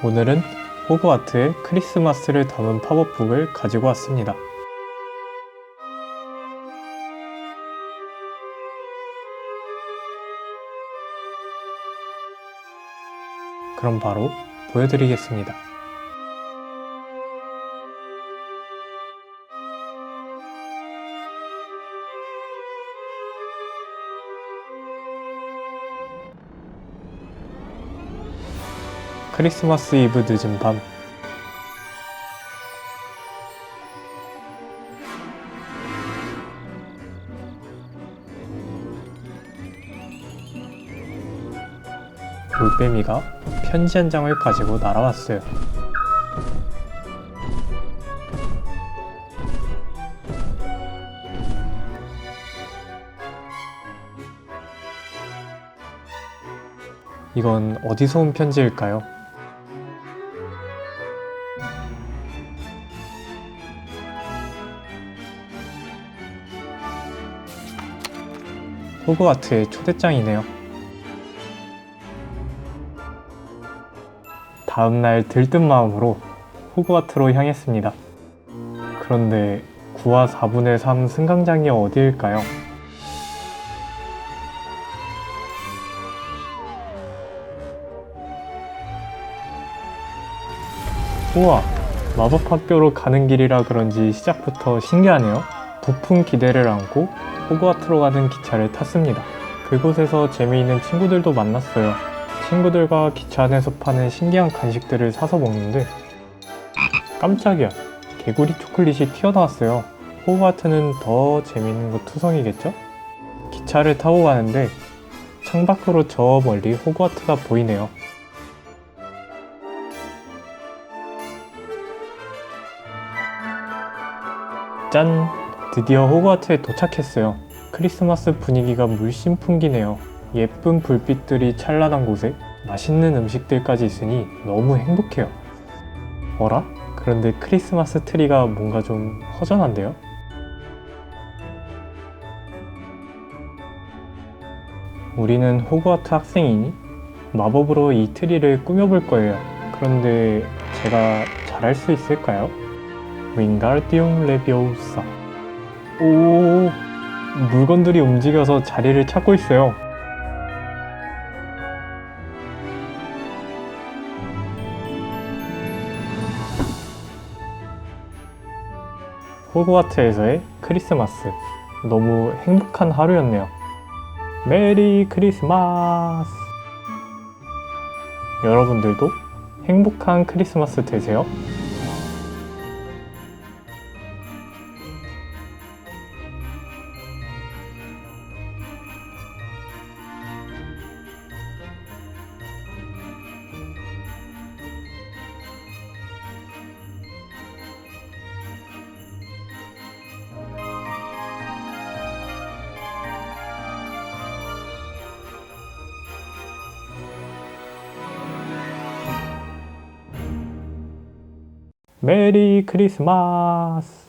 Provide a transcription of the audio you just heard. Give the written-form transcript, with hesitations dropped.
오늘은 호그와트의 크리스마스를 담은 팝업북을 가지고 왔습니다. 그럼 바로 보여드리겠습니다. 크리스마스 이브 늦은 밤, 올빼미가 편지 한 장을 가지고 날아왔어요. 이건 어디서 온 편지일까요? 호그와트의 초대장이네요. 다음날 들뜬 마음으로 호그와트로 향했습니다. 그런데 9와 4분의 3 승강장이 어디일까요? 우와! 마법학교로 가는 길이라 그런지 시작부터 신기하네요. 부푼 기대를 안고 호그와트로 가는 기차를 탔습니다. 그곳에서 재미있는 친구들도 만났어요. 친구들과 기차 안에서 파는 신기한 간식들을 사서 먹는데 깜짝이야! 개구리 초콜릿이 튀어나왔어요. 호그와트는 더 재미있는 거 투성이겠죠? 기차를 타고 가는데 창밖으로 저 멀리 호그와트가 보이네요. 짠! 드디어 호그와트에 도착했어요. 크리스마스 분위기가 물씬 풍기네요. 예쁜 불빛들이 찬란한 곳에 맛있는 음식들까지 있으니 너무 행복해요. 어라? 그런데 크리스마스 트리가 뭔가 좀 허전한데요? 우리는 호그와트 학생이니 마법으로 이 트리를 꾸며볼 거예요. 그런데 제가 잘할 수 있을까요? 윙가르디움 레비오사. 오, 물건들이 움직여서 자리를 찾고 있어요. 호그와트에서의 크리스마스. 너무 행복한 하루였네요. 메리 크리스마스! 여러분들도 행복한 크리스마스 되세요. 메리 크리스마스!